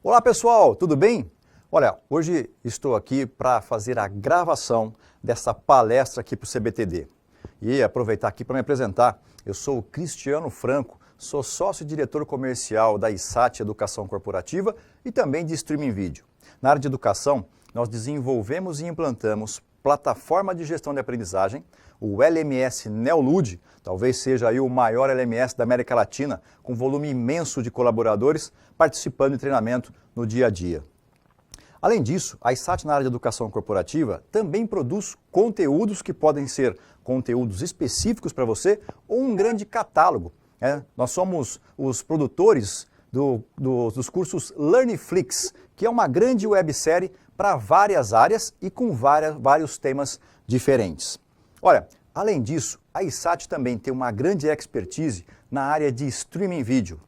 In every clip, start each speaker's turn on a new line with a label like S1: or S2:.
S1: Olá pessoal, tudo bem? Olha, hoje estou aqui para fazer a gravação dessa palestra aqui para o CBTD. E aproveitar aqui para me apresentar, eu sou o Cristiano Franco, sou sócio e diretor comercial da ISAT Educação Corporativa e também de Streaming Vídeo. Na área de educação, nós desenvolvemos e implantamos plataforma de gestão de aprendizagem, o LMS Neolude, talvez seja aí o maior LMS da América Latina, com volume imenso de colaboradores participando de treinamento no dia a dia. Além disso, a ISAT na área de educação corporativa também produz conteúdos que podem ser conteúdos específicos para você ou um grande catálogo. Nós somos os produtores dos cursos LearnFlix, que é uma grande websérie para várias áreas e com vários temas diferentes. Olha, além disso, a ISAT também tem uma grande expertise na área de streaming vídeo.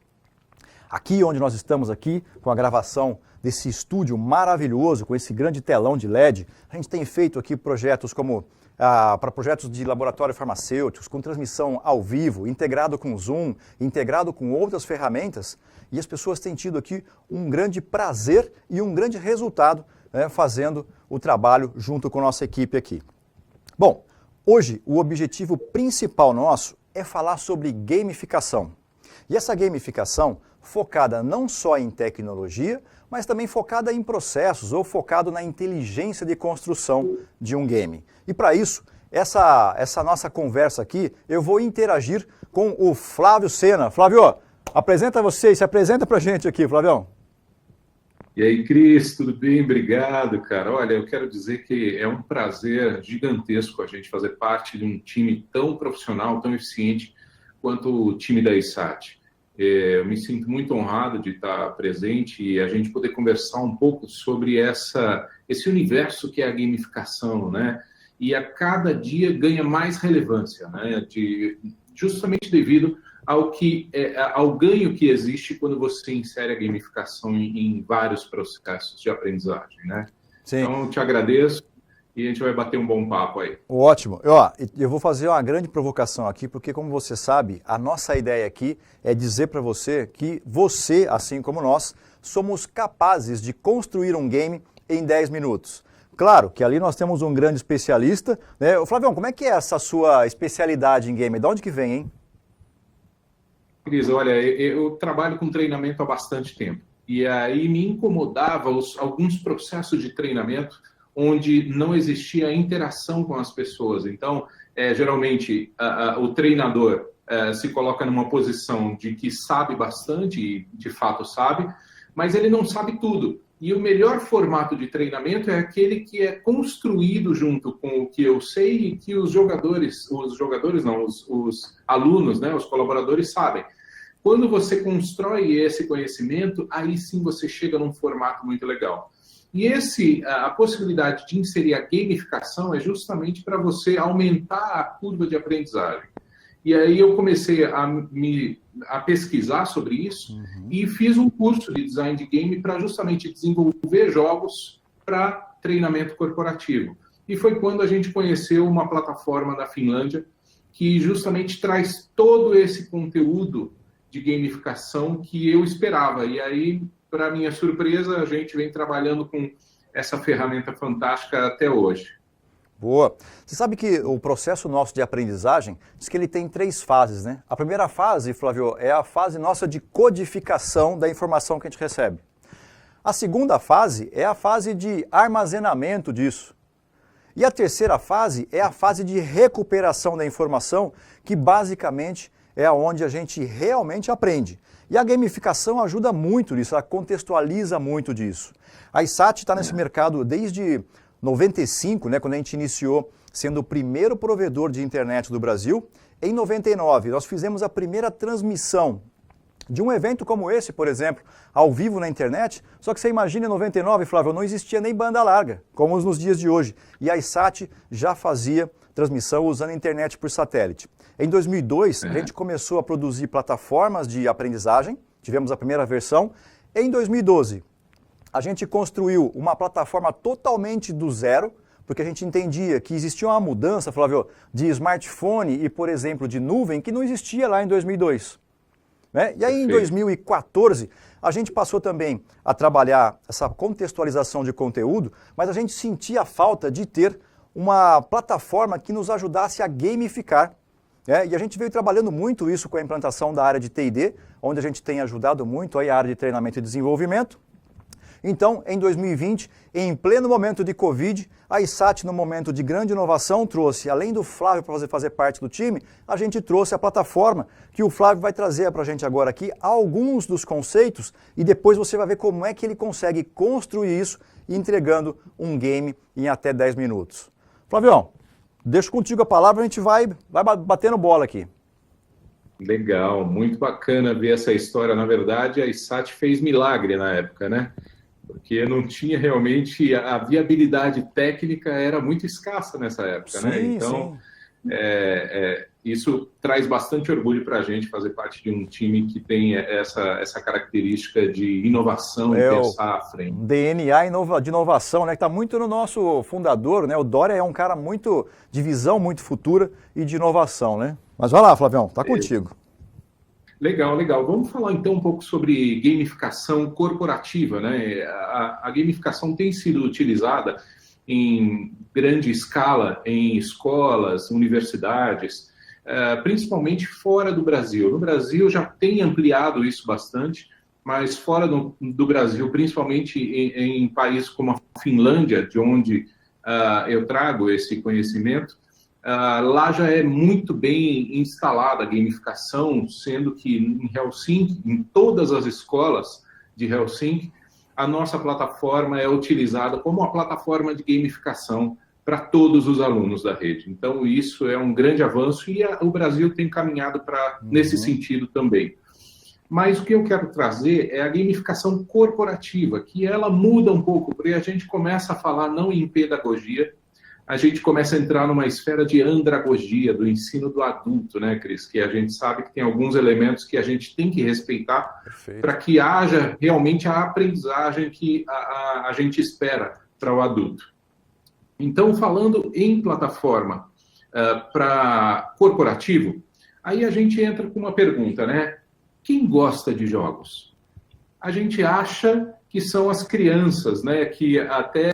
S1: Aqui onde nós estamos aqui, com a gravação desse estúdio maravilhoso, com esse grande telão de LED, a gente tem feito aqui projetos como para projetos de laboratório farmacêuticos, com transmissão ao vivo, integrado com Zoom, integrado com outras ferramentas, e as pessoas têm tido aqui um grande prazer e um grande resultado fazendo o trabalho junto com a nossa equipe aqui. Bom, hoje o objetivo principal nosso é falar sobre gamificação. E essa gamificação focada não só em tecnologia, mas também focada em processos ou focado na inteligência de construção de um game. E para isso, essa nossa conversa aqui, eu vou interagir com o Flávio Sena. Flávio, se apresenta pra gente aqui, Flavião.
S2: E aí, Cris, tudo bem? Obrigado, cara. Olha, eu quero dizer que é um prazer gigantesco a gente fazer parte de um time tão profissional, tão eficiente quanto o time da ISAT. Eu me sinto muito honrado de estar presente e a gente poder conversar um pouco sobre esse universo que é a gamificação, né? E a cada dia ganha mais relevância, né? Justamente devido ao ganho que existe quando você insere a gamificação em vários processos de aprendizagem, né?
S1: Sim.
S2: Então, eu te agradeço e a gente vai bater um bom papo aí.
S1: Ótimo. Eu vou fazer uma grande provocação aqui, porque como você sabe, a nossa ideia aqui é dizer para você que você, assim como nós, somos capazes de construir um game em 10 minutos. Claro que ali nós temos um grande especialista, né? Flavião, como é que é essa sua especialidade em game? De onde que vem, hein?
S2: Cris, olha, eu trabalho com treinamento há bastante tempo. E aí me incomodava alguns processos de treinamento onde não existia interação com as pessoas. Então, geralmente, o treinador se coloca numa posição de que sabe bastante, e de fato sabe, mas ele não sabe tudo. E o melhor formato de treinamento é aquele que é construído junto com o que eu sei e que os alunos, né, os colaboradores sabem. Quando você constrói esse conhecimento, aí sim você chega num formato muito legal. E a possibilidade de inserir a gamificação é justamente para você aumentar a curva de aprendizagem. E aí eu comecei a pesquisar sobre isso e fiz um curso de design de game para justamente desenvolver jogos para treinamento corporativo. E foi quando a gente conheceu uma plataforma da Finlândia que justamente traz todo esse conteúdo de gamificação que eu esperava. E aí, para minha surpresa, a gente vem trabalhando com essa ferramenta fantástica até hoje.
S1: Boa. Você sabe que o processo nosso de aprendizagem diz que ele tem 3 fases, né? A primeira fase, Flávio, é a fase nossa de codificação da informação que a gente recebe. A segunda fase é a fase de armazenamento disso. E a terceira fase é a fase de recuperação da informação, que basicamente é onde a gente realmente aprende. E a gamificação ajuda muito nisso, ela contextualiza muito disso. A ISAT está nesse mercado desde 95, né, quando a gente iniciou sendo o primeiro provedor de internet do Brasil. Em 99, nós fizemos a primeira transmissão de um evento como esse, por exemplo, ao vivo na internet. Só que você imagina, em 99, Flávio, não existia nem banda larga, como nos dias de hoje. E a ISAT já fazia transmissão usando a internet por satélite. Em 2002, a gente começou a produzir plataformas de aprendizagem, tivemos a primeira versão. Em 2012, a gente construiu uma plataforma totalmente do zero, porque a gente entendia que existia uma mudança, Flávio, de smartphone e, por exemplo, de nuvem, que não existia lá em 2002. Né? E aí, em 2014, a gente passou também a trabalhar essa contextualização de conteúdo, mas a gente sentia a falta de ter uma plataforma que nos ajudasse a gamificar. E a gente veio trabalhando muito isso com a implantação da área de T&D, onde a gente tem ajudado muito aí a área de treinamento e desenvolvimento. Então, em 2020, em pleno momento de Covid, a ISAT, no momento de grande inovação, trouxe, além do Flávio para fazer parte do time, a gente trouxe a plataforma que o Flávio vai trazer para a gente agora aqui, alguns dos conceitos, e depois você vai ver como é que ele consegue construir isso, entregando um game em até 10 minutos. Flavião, deixo contigo a palavra, a gente vai batendo bola aqui.
S2: Legal, muito bacana ver essa história. Na verdade, a ISAT fez milagre na época, né? Porque não tinha realmente, a viabilidade técnica era muito escassa nessa época,
S1: sim,
S2: né? Então, isso traz bastante orgulho para a gente fazer parte de um time que tem essa característica de inovação e pensar à frente.
S1: DNA de inovação, né? Que está muito no nosso fundador, né? O Dória é um cara muito de visão, muito futura e de inovação, né? Mas vai lá, Flavião, tá contigo.
S2: Legal, legal. Vamos falar então um pouco sobre gamificação corporativa, né? A gamificação tem sido utilizada em grande escala em escolas, universidades, principalmente fora do Brasil. No Brasil já tem ampliado isso bastante, mas fora do Brasil, principalmente em países como a Finlândia, de onde eu trago esse conhecimento, lá já é muito bem instalada a gamificação, sendo que em Helsinki, em todas as escolas de Helsinki, a nossa plataforma é utilizada como uma plataforma de gamificação para todos os alunos da rede. Então, isso é um grande avanço e o Brasil tem caminhado nesse sentido também. Mas o que eu quero trazer é a gamificação corporativa, que ela muda um pouco, porque a gente começa a falar não em pedagogia, a gente começa a entrar numa esfera de andragogia, do ensino do adulto, né, Cris? Que a gente sabe que tem alguns elementos que a gente tem que respeitar para que haja realmente a aprendizagem que a gente espera para o adulto. Então, falando em plataforma para corporativo, aí a gente entra com uma pergunta, né? Quem gosta de jogos? A gente acha que são as crianças, né? Que até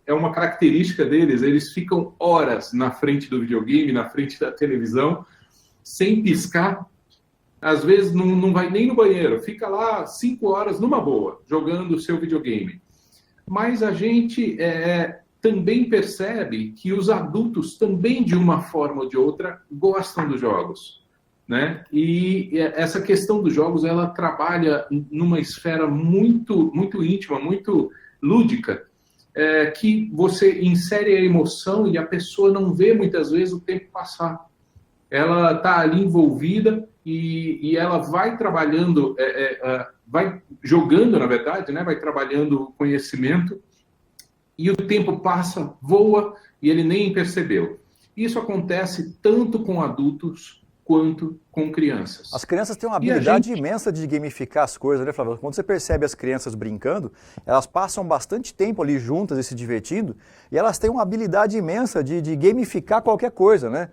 S2: é uma característica deles, eles ficam horas na frente do videogame, na frente da televisão, sem piscar. Às vezes não vai nem no banheiro, fica lá 5 horas numa boa, jogando o seu videogame. Mas a gente também percebe que os adultos também, de uma forma ou de outra, gostam dos jogos, né? E essa questão dos jogos, ela trabalha numa esfera muito, muito íntima, muito lúdica, que você insere a emoção e a pessoa não vê muitas vezes o tempo passar. Ela está ali envolvida e ela vai trabalhando, vai jogando, na verdade, né? Vai trabalhando o conhecimento e o tempo passa, voa e ele nem percebeu. Isso acontece tanto com adultos quanto com crianças.
S1: As crianças têm uma habilidade imensa de gamificar as coisas, né, Flávio? Quando você percebe as crianças brincando, elas passam bastante tempo ali juntas e se divertindo, e elas têm uma habilidade imensa de gamificar qualquer coisa, né?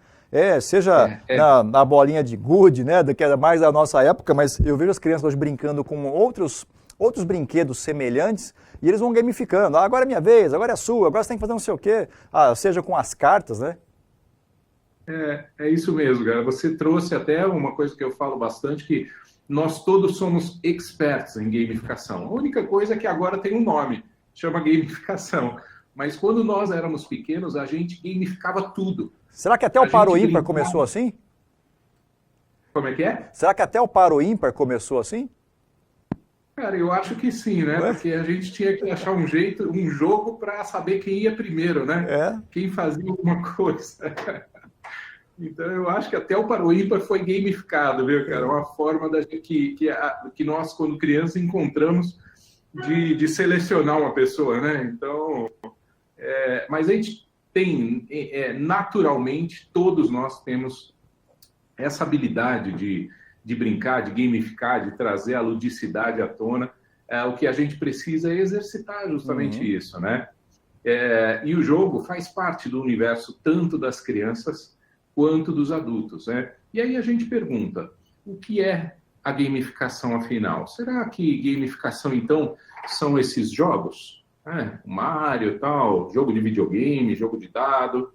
S1: Seja na bolinha de gude, né, que era mais da nossa época, mas eu vejo as crianças hoje brincando com outros brinquedos semelhantes, e eles vão gamificando. Agora é minha vez, agora é sua, agora você tem que fazer não sei o quê. Seja com as cartas, né?
S2: É isso mesmo, cara. Você trouxe até uma coisa que eu falo bastante, que nós todos somos experts em gamificação. A única coisa é que agora tem um nome, chama gamificação. Mas quando nós éramos pequenos, a gente gamificava tudo.
S1: Será que até o Paro Ímpar começou assim?
S2: Como é que é?
S1: Será que até o Paro Ímpar começou assim?
S2: Cara, eu acho que sim, né? Porque a gente tinha que achar um jeito, um jogo para saber quem ia primeiro, né? Quem fazia alguma coisa. Então, eu acho que até o Paro Ímpar foi gamificado, viu, cara? Uma forma que nós, quando crianças, encontramos de selecionar uma pessoa, né? Então, mas a gente tem, naturalmente, todos nós temos essa habilidade de brincar, de gamificar, de trazer a ludicidade à tona. O que a gente precisa é exercitar justamente isso, né? E o jogo faz parte do universo tanto das crianças quanto dos adultos, né? E aí a gente pergunta, o que é a gamificação afinal? Será que gamificação, então, são esses jogos? Mario e tal, jogo de videogame, jogo de dado?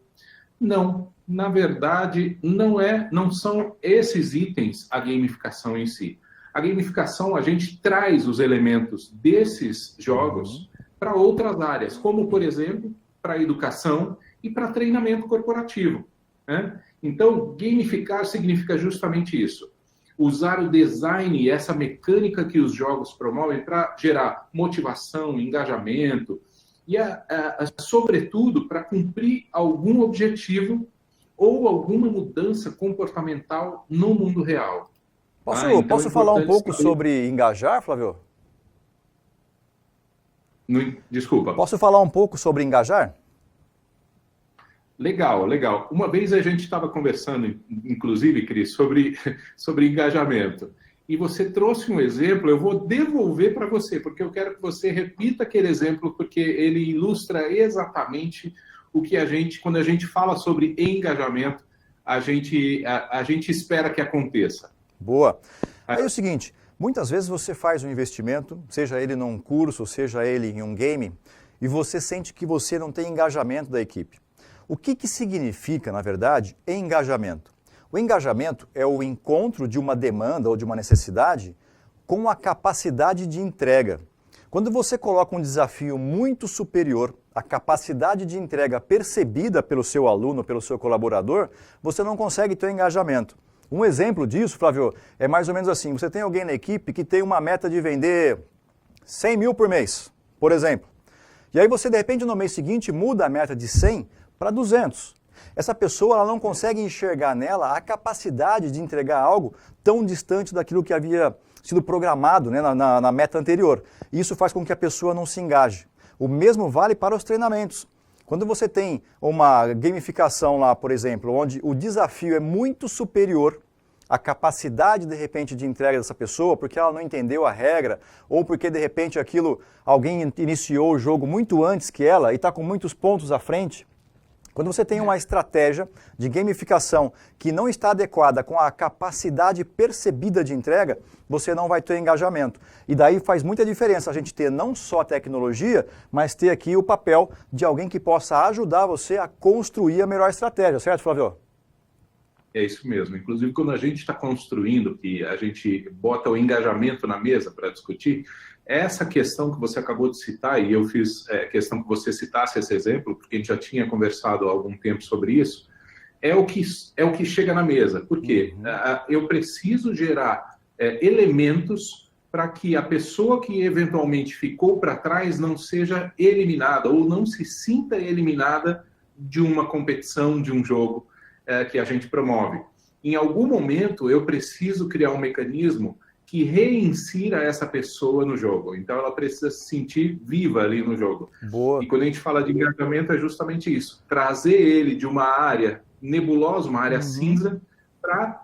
S2: Não, na verdade, não são esses itens a gamificação em si. A gamificação, a gente traz os elementos desses jogos para outras áreas, como, por exemplo, para a educação e para treinamento corporativo, né? Então, gamificar significa justamente isso. Usar o design e essa mecânica que os jogos promovem para gerar motivação, engajamento e, sobretudo, para cumprir algum objetivo ou alguma mudança comportamental no mundo real.
S1: Posso falar um pouco sobre engajar, Flávio?
S2: Desculpa.
S1: Posso falar um pouco sobre engajar?
S2: Legal, legal. Uma vez a gente estava conversando, inclusive, Cris, sobre engajamento. E você trouxe um exemplo, eu vou devolver para você, porque eu quero que você repita aquele exemplo, porque ele ilustra exatamente o que quando a gente fala sobre engajamento, a gente espera que aconteça.
S1: Boa. Aí é o seguinte, muitas vezes você faz um investimento, seja ele num curso, seja ele em um game, e você sente que você não tem engajamento da equipe. O que significa, na verdade, engajamento? O engajamento é o encontro de uma demanda ou de uma necessidade com a capacidade de entrega. Quando você coloca um desafio muito superior à capacidade de entrega percebida pelo seu aluno, pelo seu colaborador, você não consegue ter engajamento. Um exemplo disso, Flávio, é mais ou menos assim, você tem alguém na equipe que tem uma meta de vender 100 mil por mês, por exemplo. E aí você, de repente, no mês seguinte, muda a meta de 100 para 200. Essa pessoa ela não consegue enxergar nela a capacidade de entregar algo tão distante daquilo que havia sido programado, né, na meta anterior. E isso faz com que a pessoa não se engaje. O mesmo vale para os treinamentos. Quando você tem uma gamificação lá, por exemplo, onde o desafio é muito superior à capacidade, de repente, de entrega dessa pessoa, porque ela não entendeu a regra, ou porque, de repente, alguém iniciou o jogo muito antes que ela e está com muitos pontos à frente. Quando você tem uma estratégia de gamificação que não está adequada com a capacidade percebida de entrega, você não vai ter engajamento. E daí faz muita diferença a gente ter não só a tecnologia, mas ter aqui o papel de alguém que possa ajudar você a construir a melhor estratégia, certo, Flávio?
S2: É isso mesmo. Inclusive, quando a gente está construindo, que a gente bota o engajamento na mesa para discutir, essa questão que você acabou de citar, e eu fiz questão que você citasse esse exemplo, porque a gente já tinha conversado há algum tempo sobre isso, é o que chega na mesa. Por quê? Eu preciso gerar elementos para que a pessoa que eventualmente ficou para trás não seja eliminada ou não se sinta eliminada de uma competição, de um jogo que a gente promove. Em algum momento, eu preciso criar um mecanismo que reinsira essa pessoa no jogo. Então, ela precisa se sentir viva ali no jogo.
S1: Boa.
S2: E quando a gente fala de engajamento, é justamente isso. Trazer ele de uma área nebulosa, uma área cinza, para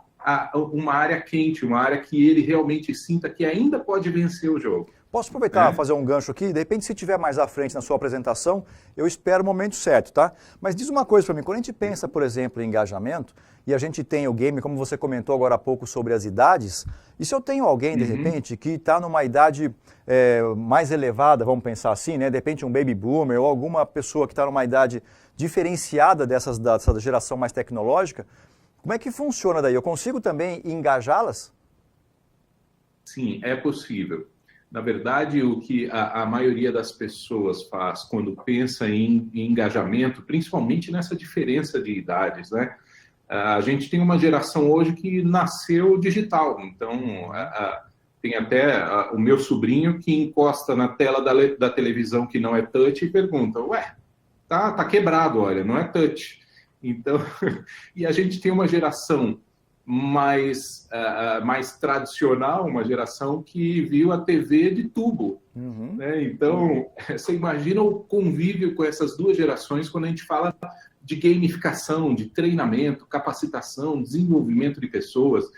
S2: uma área quente, uma área que ele realmente sinta que ainda pode vencer o jogo.
S1: Posso aproveitar e fazer um gancho aqui? De repente, se estiver mais à frente na sua apresentação, eu espero o momento certo, tá? Mas diz uma coisa para mim, quando a gente pensa, por exemplo, em engajamento, e a gente tem o game, como você comentou agora há pouco sobre as idades, e se eu tenho alguém, de repente, que está numa idade mais elevada, vamos pensar assim, né? De repente um baby boomer ou alguma pessoa que está numa idade diferenciada dessa geração mais tecnológica, como é que funciona daí? Eu consigo também engajá-las?
S2: Sim, é possível. Na verdade, o que a maioria das pessoas faz quando pensa em engajamento, principalmente nessa diferença de idades, né? A gente tem uma geração hoje que nasceu digital, então tem até o meu sobrinho que encosta na tela da televisão que não é touch e pergunta, ué, tá quebrado, olha, não é touch. Então, e a gente tem uma geração mais tradicional, uma geração que viu a TV de tubo. Né? Então, você imagina o convívio com essas duas gerações quando a gente fala de gamificação, de treinamento, capacitação, desenvolvimento de pessoas.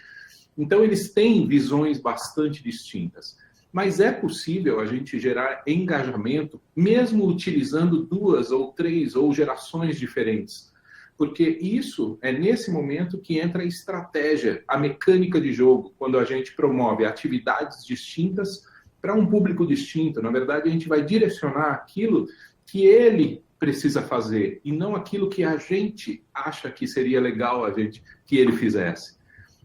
S2: Então, eles têm visões bastante distintas. Mas é possível a gente gerar engajamento, mesmo utilizando duas ou três ou gerações diferentes. porque isso é nesse momento que entra a estratégia, a mecânica de jogo, quando a gente promove atividades distintas para um público distinto. Na verdade, a gente vai direcionar aquilo que ele precisa fazer e não aquilo que a gente acha que seria legal que ele fizesse.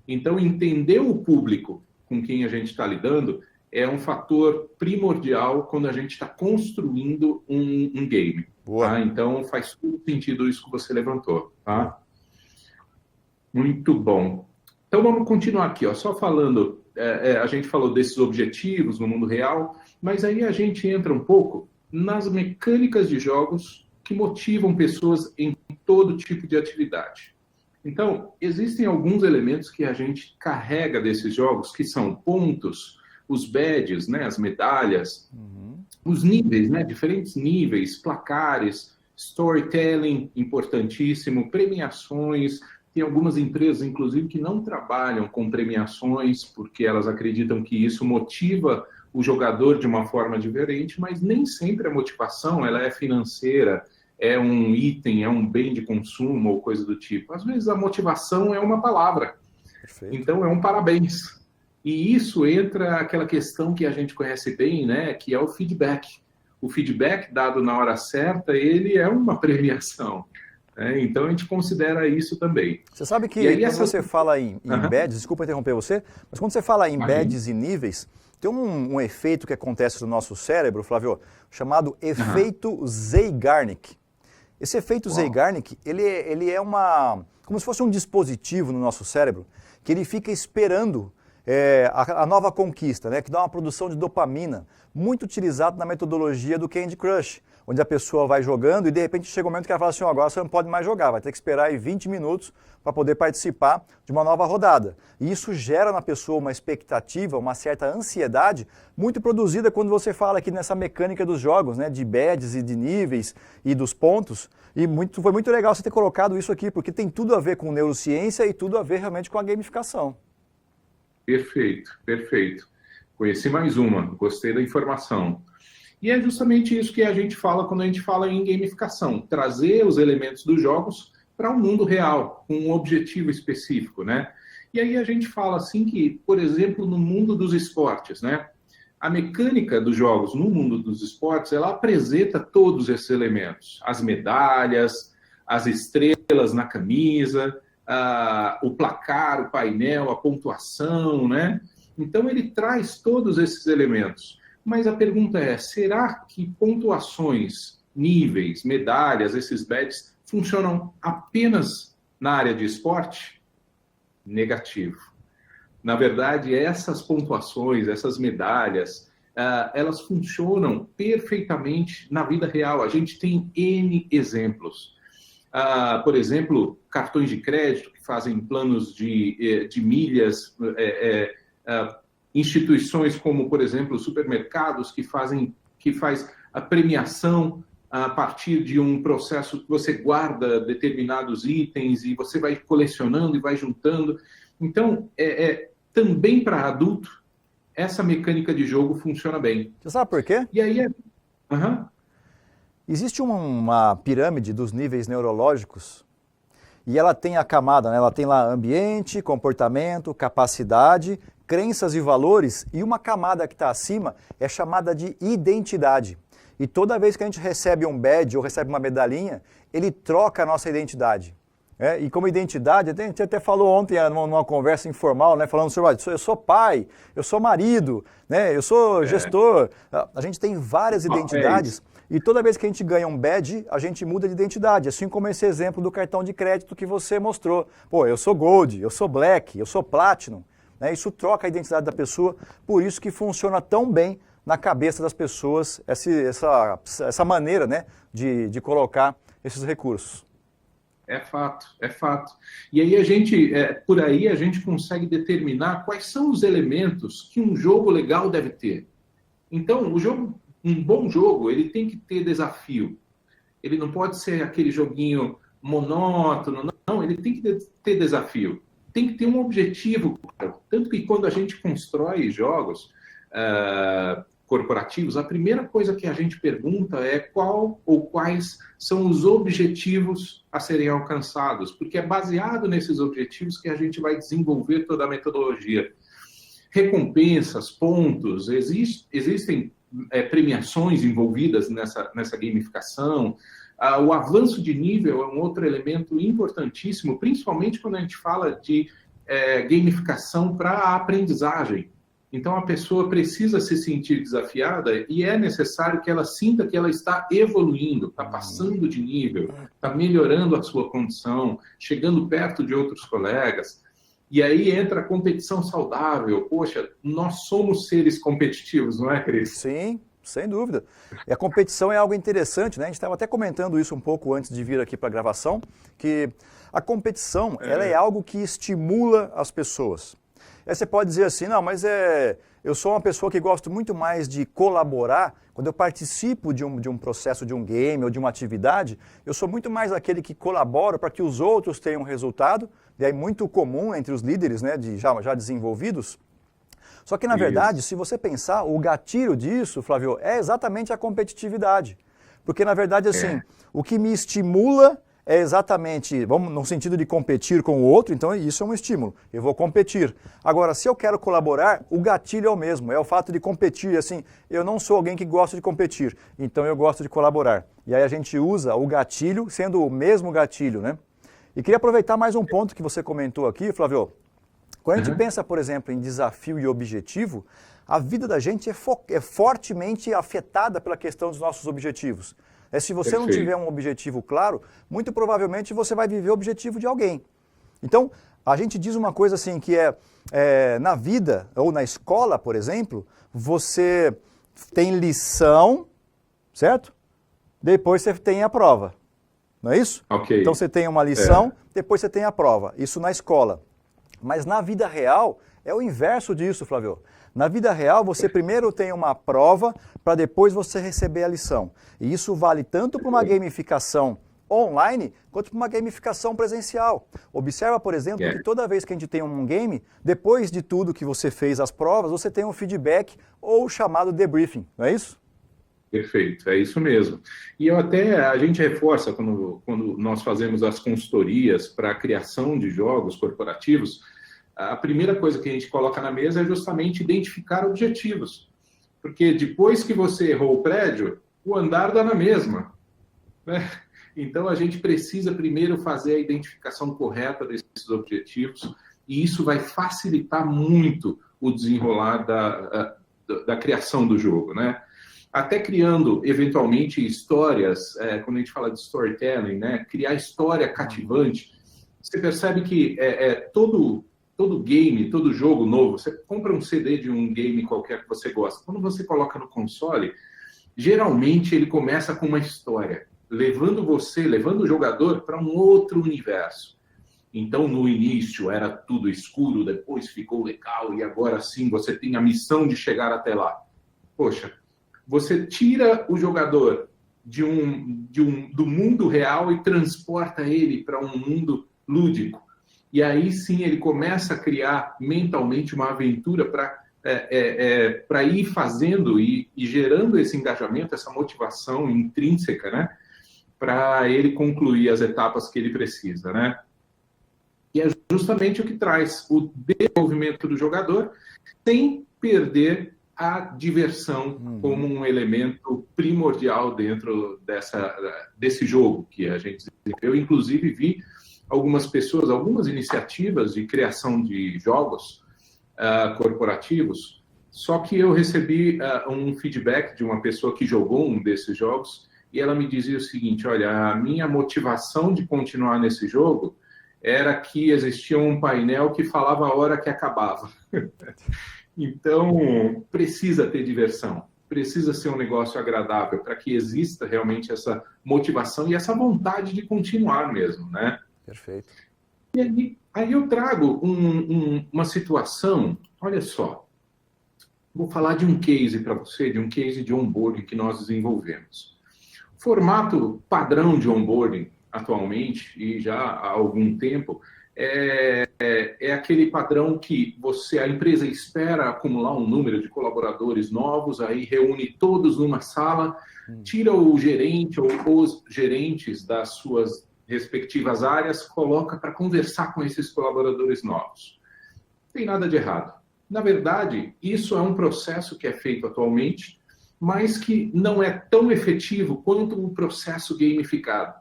S2: Então, entender o público com quem a gente está lidando é um fator primordial quando a gente está construindo um game. Tá? Então, faz todo sentido isso que você levantou. Tá? Muito bom. Então, vamos continuar aqui. Ó. Só falando, a gente falou desses objetivos no mundo real, mas aí a gente entra um pouco nas mecânicas de jogos que motivam pessoas em todo tipo de atividade. Então, existem alguns elementos que a gente carrega desses jogos, que são pontos, os badges, né, as medalhas, os níveis, né, diferentes níveis, placares, storytelling, importantíssimo, premiações. Tem algumas empresas, inclusive, que não trabalham com premiações, porque elas acreditam que isso motiva o jogador de uma forma diferente, mas nem sempre a motivação ela é financeira, é um item, é um bem de consumo ou coisa do tipo. Às vezes a motivação é uma palavra. Perfeito. Então é um parabéns. E isso entra aquela questão que a gente conhece bem, né, que é o feedback. O feedback dado na hora certa, ele é uma premiação. Né? Então a gente considera isso também.
S1: Você sabe que quando você fala em badges, desculpa interromper você, mas quando você fala em badges e níveis, tem um efeito que acontece no nosso cérebro, Flávio, chamado efeito Zeigarnik. Esse efeito Zeigarnik, ele é como se fosse um dispositivo no nosso cérebro, que ele fica esperando a nova conquista, né, que dá uma produção de dopamina, muito utilizado na metodologia do Candy Crush, onde a pessoa vai jogando e de repente chega um momento que ela fala assim, agora você não pode mais jogar, vai ter que esperar aí 20 minutos para poder participar de uma nova rodada. E isso gera na pessoa uma expectativa, uma certa ansiedade, muito produzida quando você fala aqui nessa mecânica dos jogos, né, de badges e de níveis e dos pontos. E foi muito legal você ter colocado isso aqui, porque tem tudo a ver com neurociência e tudo a ver realmente com a gamificação.
S2: Perfeito, perfeito. Conheci mais uma, gostei da informação. E é justamente isso que a gente fala quando a gente fala em gamificação, trazer os elementos dos jogos para o mundo real, com um objetivo específico, né? E aí a gente fala assim que, por exemplo, no mundo dos esportes, né? A mecânica dos jogos no mundo dos esportes, ela apresenta todos esses elementos. As medalhas, as estrelas na camisa, o placar, o painel, a pontuação, né? Então ele traz todos esses elementos. Mas a pergunta é, será que pontuações, níveis, medalhas, esses badges, funcionam apenas na área de esporte? Negativo. Na verdade, essas pontuações, essas medalhas, elas funcionam perfeitamente na vida real. A gente tem N exemplos. Por exemplo, cartões de crédito que fazem planos de milhas, instituições como, por exemplo, supermercados que faz a premiação a partir de um processo que você guarda determinados itens e você vai colecionando e vai juntando. Então, também para adulto, essa mecânica de jogo funciona bem.
S1: Você sabe por quê?
S2: E aí
S1: Existe uma pirâmide dos níveis neurológicos e ela tem a camada, né? Ela tem lá ambiente, comportamento, capacidade, crenças e valores, e uma camada que está acima é chamada de identidade. E toda vez que a gente recebe um badge ou recebe uma medalhinha, ele troca a nossa identidade. E como identidade, a gente até falou ontem numa conversa informal, né, falando sobre, eu sou pai, eu sou marido, né, eu sou gestor. A gente tem várias identidades e toda vez que a gente ganha um badge, a gente muda de identidade. Assim como esse exemplo do cartão de crédito que você mostrou. Pô, eu sou Gold, eu sou Black, eu sou Platinum. Né, isso troca a identidade da pessoa, por isso que funciona tão bem na cabeça das pessoas essa maneira, né, de colocar esses recursos.
S2: É fato, é fato. E aí por aí a gente consegue determinar quais são os elementos que um jogo legal deve ter. Então, um bom jogo, ele tem que ter desafio. Ele não pode ser aquele joguinho monótono, não, ele tem que ter desafio. Tem que ter um objetivo, claro. Tanto que quando a gente constrói jogos, corporativos, a primeira coisa que a gente pergunta é qual ou quais são os objetivos a serem alcançados, porque é baseado nesses objetivos que a gente vai desenvolver toda a metodologia. Recompensas, pontos, existem premiações envolvidas nessa gamificação. O avanço de nível é um outro elemento importantíssimo, principalmente quando a gente fala de gamificação para a aprendizagem. Então, a pessoa precisa se sentir desafiada e é necessário que ela sinta que ela está evoluindo, está passando de nível, está melhorando a sua condição, chegando perto de outros colegas. E aí entra a competição saudável. Poxa, nós somos seres competitivos, não é, Cris?
S1: Sim, sem dúvida. E a competição é algo interessante, né? A gente estava até comentando isso um pouco antes de vir aqui para a gravação, que a competição ela é algo que estimula as pessoas. Aí você pode dizer assim, não, mas eu sou uma pessoa que gosto muito mais de colaborar. Quando eu participo de um processo, de um game ou de uma atividade, eu sou muito mais aquele que colabora para que os outros tenham resultado. E é muito comum entre os líderes, né, já desenvolvidos. Só que, na verdade, se você pensar, o gatilho disso, Flávio, é exatamente a competitividade. Porque, na verdade, assim, o que me estimula é exatamente, vamos no sentido de competir com o outro, então isso é um estímulo, eu vou competir. Agora, se eu quero colaborar, o gatilho é o mesmo, é o fato de competir, assim, eu não sou alguém que gosta de competir, então eu gosto de colaborar. E aí a gente usa o gatilho sendo o mesmo gatilho, né? E queria aproveitar mais um ponto que você comentou aqui, Flávio. Quando a gente pensa, por exemplo, em desafio e objetivo, a vida da gente é fortemente afetada pela questão dos nossos objetivos. Se você não tiver um objetivo claro, muito provavelmente você vai viver o objetivo de alguém. Então, a gente diz uma coisa assim, que na vida, ou na escola, por exemplo, você tem lição, certo? Depois você tem a prova, não é isso?
S2: Okay.
S1: Então você tem uma lição, depois você tem a prova, isso na escola. Mas na vida real, é o inverso disso, Flávio. Na vida real, você primeiro tem uma prova para depois você receber a lição. E isso vale tanto para uma gamificação online quanto para uma gamificação presencial. Observa, por exemplo, que toda vez que a gente tem um game, depois de tudo que você fez as provas, você tem um feedback ou o chamado debriefing, não é isso?
S2: Perfeito, é isso mesmo. E a gente reforça quando nós fazemos as consultorias para a criação de jogos corporativos, a primeira coisa que a gente coloca na mesa é justamente identificar objetivos. Porque depois que você errou o prédio, o andar dá na mesma, né? Então, a gente precisa primeiro fazer a identificação correta desses objetivos e isso vai facilitar muito o desenrolar da criação do jogo, né? Até criando, eventualmente, histórias, quando a gente fala de storytelling, né? Criar história cativante, você percebe que todo game, todo jogo novo, você compra um CD de um game qualquer que você gosta, quando você coloca no console, geralmente ele começa com uma história, levando o jogador para um outro universo. Então, no início era tudo escuro, depois ficou legal, e agora sim você tem a missão de chegar até lá. Poxa, você tira o jogador do mundo real e transporta ele para um mundo lúdico. E aí sim ele começa a criar mentalmente uma aventura para ir fazendo e gerando esse engajamento, essa motivação intrínseca, né? Para ele concluir as etapas que ele precisa, né? E é justamente o que traz o desenvolvimento do jogador sem perder a diversão como um elemento primordial dentro desse jogo que a gente desenvolveu. Eu, inclusive, vi algumas iniciativas de criação de jogos corporativos, só que eu recebi um feedback de uma pessoa que jogou um desses jogos e ela me dizia o seguinte: olha, a minha motivação de continuar nesse jogo era que existia um painel que falava a hora que acabava. Então, precisa ter diversão, precisa ser um negócio agradável para que exista realmente essa motivação e essa vontade de continuar mesmo, né?
S1: Perfeito.
S2: E aí eu trago uma situação, olha só, vou falar de um case para você, de um case de onboarding que nós desenvolvemos. O formato padrão de onboarding atualmente, e já há algum tempo, é aquele padrão que a empresa espera acumular um número de colaboradores novos, aí reúne todos numa sala, tira o gerente ou os gerentes das suas respectivas áreas, coloca para conversar com esses colaboradores novos. Não tem nada de errado. Na verdade, isso é um processo que é feito atualmente, mas que não é tão efetivo quanto o processo gamificado.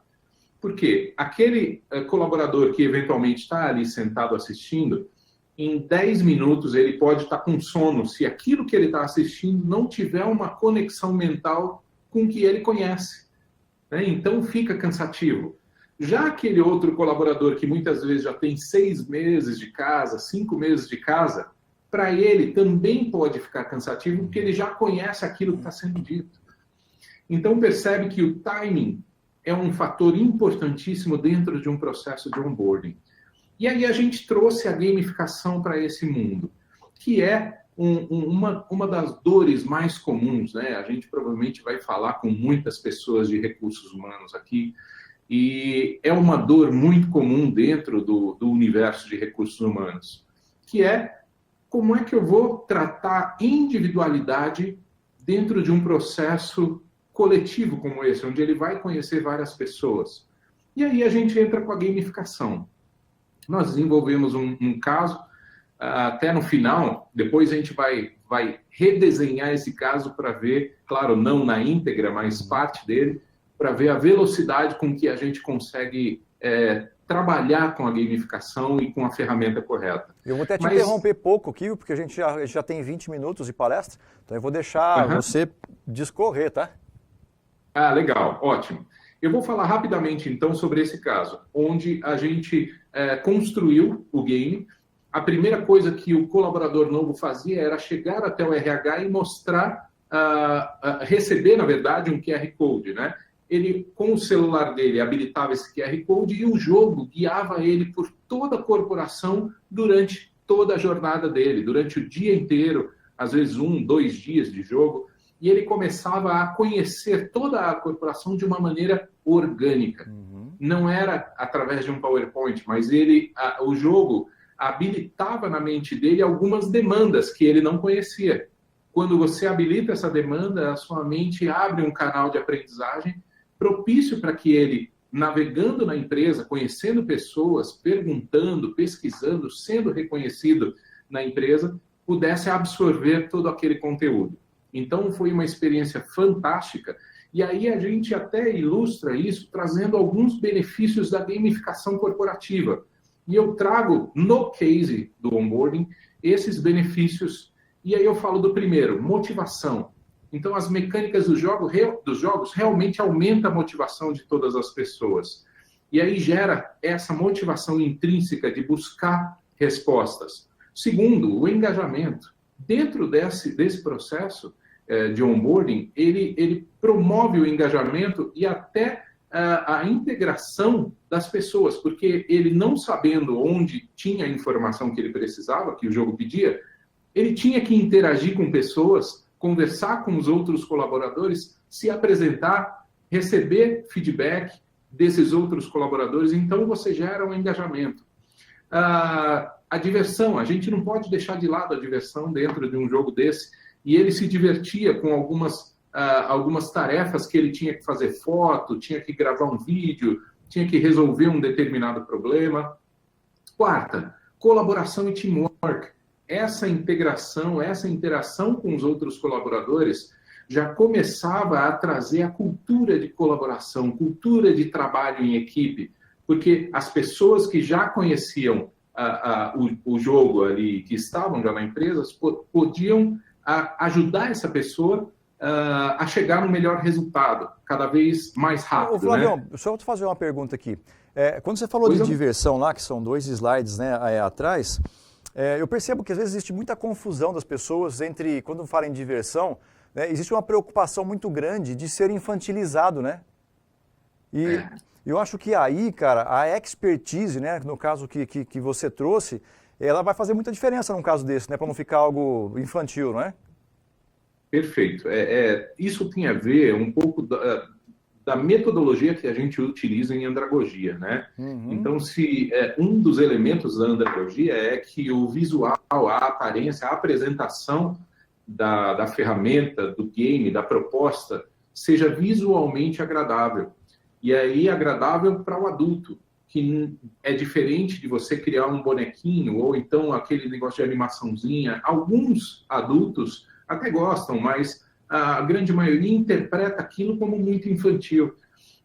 S2: Por quê? Aquele colaborador que eventualmente está ali sentado assistindo, em 10 minutos ele pode estar com sono se aquilo que ele está assistindo não tiver uma conexão mental com o que ele conhece, né? Então fica cansativo. Já aquele outro colaborador que muitas vezes já tem 6 meses de casa, 5 meses de casa, para ele também pode ficar cansativo, porque ele já conhece aquilo que está sendo dito. Então percebe que o timing é um fator importantíssimo dentro de um processo de onboarding. E aí a gente trouxe a gamificação para esse mundo, que é uma das dores mais comuns, né? A gente provavelmente vai falar com muitas pessoas de recursos humanos aqui, e é uma dor muito comum dentro do universo de recursos humanos, que é como é que eu vou tratar individualidade dentro de um processo coletivo como esse, onde ele vai conhecer várias pessoas. E aí a gente entra com a gamificação. Nós desenvolvemos um caso, até no final, depois a gente vai redesenhar esse caso para ver, claro, não na íntegra, mas parte dele, para ver a velocidade com que a gente consegue trabalhar com a gamificação e com a ferramenta correta.
S1: Eu vou até te interromper pouco aqui, porque a gente já tem 20 minutos de palestra, então eu vou deixar você discorrer, tá?
S2: Ah, legal, ótimo. Eu vou falar rapidamente, então, sobre esse caso, onde a gente construiu o game. A primeira coisa que o colaborador novo fazia era chegar até o RH e mostrar, receber, na verdade, um QR Code, né? Ele, com o celular dele, habilitava esse QR Code e o jogo guiava ele por toda a corporação durante toda a jornada dele, durante o dia inteiro, às vezes 1, 2 dias de jogo, e ele começava a conhecer toda a corporação de uma maneira orgânica. Não era através de um PowerPoint, mas o jogo habilitava na mente dele algumas demandas que ele não conhecia. Quando você habilita essa demanda, a sua mente abre um canal de aprendizagem propício para que ele, navegando na empresa, conhecendo pessoas, perguntando, pesquisando, sendo reconhecido na empresa, pudesse absorver todo aquele conteúdo. Então, foi uma experiência fantástica. E aí a gente até ilustra isso trazendo alguns benefícios da gamificação corporativa. E eu trago, no case do onboarding, esses benefícios. E aí eu falo do primeiro, motivação. Então, as mecânicas dos jogos realmente aumentam a motivação de todas as pessoas. E aí gera essa motivação intrínseca de buscar respostas. Segundo, o engajamento. Dentro desse processo de onboarding, ele promove o engajamento e até a integração das pessoas, porque ele, não sabendo onde tinha a informação que ele precisava, que o jogo pedia, ele tinha que interagir com pessoas, conversar com os outros colaboradores, se apresentar, receber feedback desses outros colaboradores. Então, você gera um engajamento. A diversão, a gente não pode deixar de lado a diversão dentro de um jogo desse, e ele se divertia com algumas tarefas que ele tinha que fazer foto, tinha que gravar um vídeo, tinha que resolver um determinado problema. Quarta, colaboração e teamwork. Essa integração, essa interação com os outros colaboradores já começava a trazer a cultura de colaboração, cultura de trabalho em equipe, porque as pessoas que já conheciam o jogo ali, que estavam já na empresa, podiam ajudar essa pessoa a chegar no melhor resultado, cada vez mais rápido.
S1: Ô, Flavião,
S2: né?
S1: Só vou te fazer uma pergunta aqui. Quando você falou de diversão lá, que são 2 slides, né, atrás, eu percebo que às vezes existe muita confusão das pessoas entre, quando falam em diversão, né, existe uma preocupação muito grande de ser infantilizado, né? E eu acho que aí, cara, a expertise, né, no caso que você trouxe, ela vai fazer muita diferença num caso desse, né, para não ficar algo infantil, não é?
S2: Perfeito. Isso tem a ver um pouco da metodologia que a gente utiliza em andragogia, né? Então, se um dos elementos da andragogia é que o visual, a aparência, a apresentação da ferramenta, do game, da proposta, seja visualmente agradável. E aí, agradável para o adulto, que é diferente de você criar um bonequinho ou então aquele negócio de animaçãozinha. Alguns adultos até gostam, mas a grande maioria interpreta aquilo como muito infantil.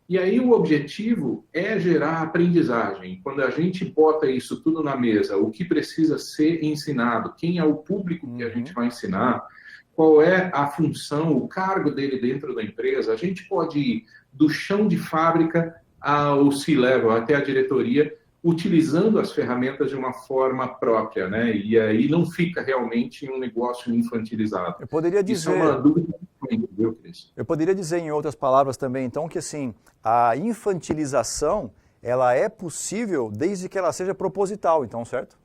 S2: E aí o objetivo é gerar aprendizagem. Quando a gente bota isso tudo na mesa, o que precisa ser ensinado, quem é o público que a gente vai ensinar, qual é a função, o cargo dele dentro da empresa, a gente pode ir do chão de fábrica ao C-level, até a diretoria, utilizando as ferramentas de uma forma própria, né? E aí não fica realmente um negócio infantilizado.
S1: Eu poderia dizer...
S2: Isso é uma dúvida frequente, viu, Cris?
S1: Eu poderia dizer em outras palavras também, então, que assim, a infantilização, ela é possível desde que ela seja proposital, então, certo?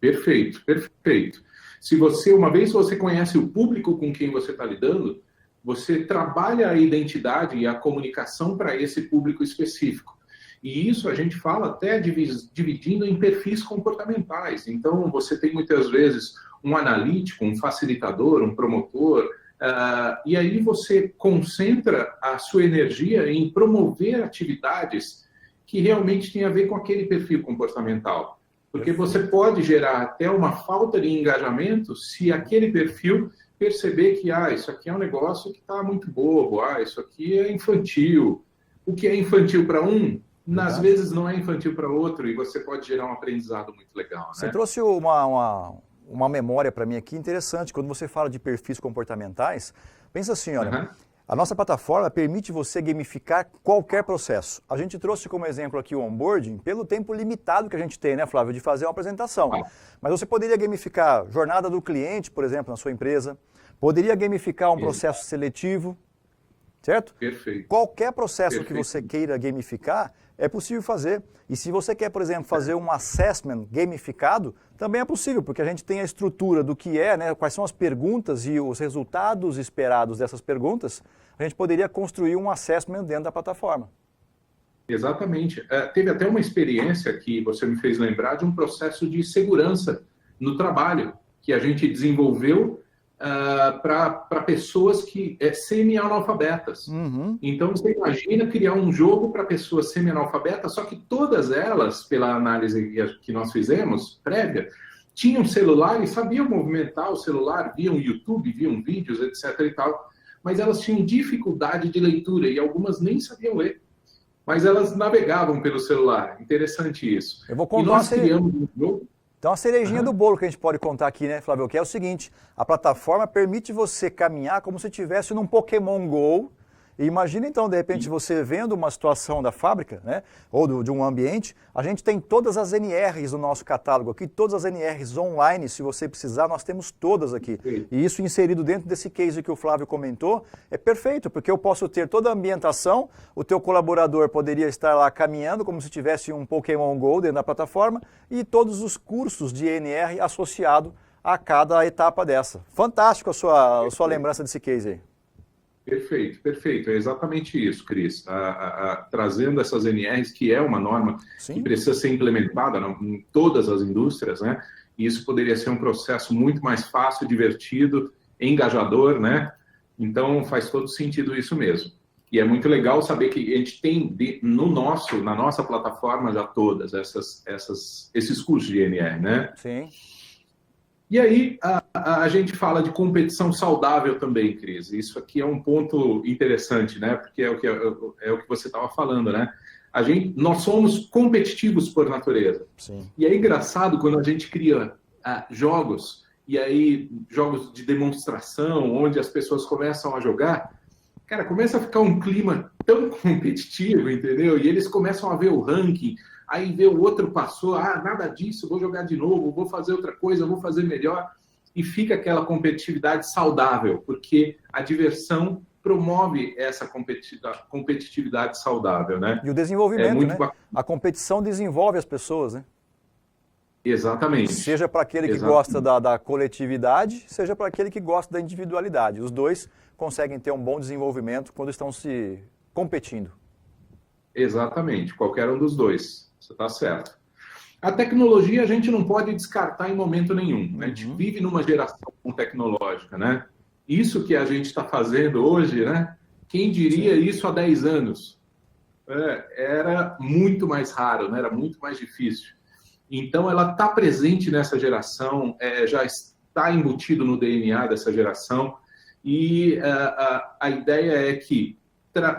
S2: Perfeito, perfeito. Se você, uma vez você conhece o público com quem você está lidando, você trabalha a identidade e a comunicação para esse público específico. E isso a gente fala até dividindo em perfis comportamentais. Então, você tem muitas vezes um analítico, um facilitador, um promotor, e aí você concentra a sua energia em promover atividades que realmente têm a ver com aquele perfil comportamental. Porque você pode gerar até uma falta de engajamento se aquele perfil perceber que isso aqui é um negócio que está muito bobo, isso aqui é infantil. O que é infantil para um, às vezes não é infantil para outro, e você pode gerar um aprendizado muito legal. Né?
S1: Você trouxe uma memória para mim aqui interessante. Quando você fala de perfis comportamentais, pensa assim, olha, a nossa plataforma permite você gamificar qualquer processo. A gente trouxe como exemplo aqui o onboarding pelo tempo limitado que a gente tem, né, Flávio, de fazer uma apresentação. Mas você poderia gamificar jornada do cliente, por exemplo, na sua empresa. Poderia gamificar um processo seletivo, certo?
S2: Perfeito.
S1: Qualquer processo que você queira gamificar, é possível fazer. E se você quer, por exemplo, fazer um assessment gamificado, também é possível, porque a gente tem a estrutura do que é, né, quais são as perguntas e os resultados esperados dessas perguntas, a gente poderia construir um assessment dentro da plataforma.
S2: Exatamente. Teve até uma experiência que você me fez lembrar de um processo de segurança no trabalho, que a gente desenvolveu para pessoas que semi-analfabetas. Então, você imagina criar um jogo para pessoas semi-analfabetas, só que todas elas, pela análise que nós fizemos, prévia, tinham celular e sabiam movimentar o celular, viam YouTube, viam vídeos, etc. e tal, mas elas tinham dificuldade de leitura e algumas nem sabiam ler. Mas elas navegavam pelo celular. Interessante isso.
S1: Eu vou contar
S2: e nós criamos um jogo.
S1: Então, a cerejinha do bolo que a gente pode contar aqui, né, Flávio, que é o seguinte: a plataforma permite você caminhar como se estivesse num Pokémon Go. E imagina, então, de repente, você vendo uma situação da fábrica, né, ou de um ambiente, a gente tem todas as NRs no nosso catálogo aqui, todas as NRs online, se você precisar, nós temos todas aqui. E isso inserido dentro desse case que o Flávio comentou, é perfeito, porque eu posso ter toda a ambientação, o teu colaborador poderia estar lá caminhando como se tivesse um Pokémon Go dentro da plataforma, e todos os cursos de NR associado a cada etapa dessa. Fantástico a sua lembrança desse case aí.
S2: Perfeito, perfeito. É exatamente isso, Cris. Trazendo essas NRs, que é uma norma que precisa ser implementada em todas as indústrias, né? E isso poderia ser um processo muito mais fácil, divertido, engajador, né? Então, faz todo sentido isso mesmo. E é muito legal saber que a gente tem na nossa plataforma já todas esses cursos de NR, né?
S1: Sim.
S2: E aí, a gente fala de competição saudável também, Cris. Isso aqui é um ponto interessante, né? Porque é o que você estava falando, né? Nós somos competitivos por natureza.
S1: Sim.
S2: E é engraçado quando a gente cria jogos, e aí jogos de demonstração, onde as pessoas começam a jogar, cara, começa a ficar um clima tão competitivo, entendeu? E eles começam a ver o ranking, aí vê o outro passou, nada disso, vou jogar de novo, vou fazer outra coisa, vou fazer melhor. E fica aquela competitividade saudável, porque a diversão promove essa competitividade saudável, né?
S1: E o desenvolvimento, né? A competição desenvolve as pessoas, né?
S2: Exatamente.
S1: Seja para aquele que gosta da coletividade, seja para aquele que gosta da individualidade. Os dois conseguem ter um bom desenvolvimento quando estão se competindo.
S2: Exatamente, qualquer um dos dois, você está certo. A tecnologia a gente não pode descartar em momento nenhum. A gente vive numa geração tecnológica, né? Isso que a gente está fazendo hoje, né? Quem diria isso há 10 anos? Era muito mais raro, né? Era muito mais difícil. Então, ela está presente nessa geração, já está embutido no DNA dessa geração, e a ideia é que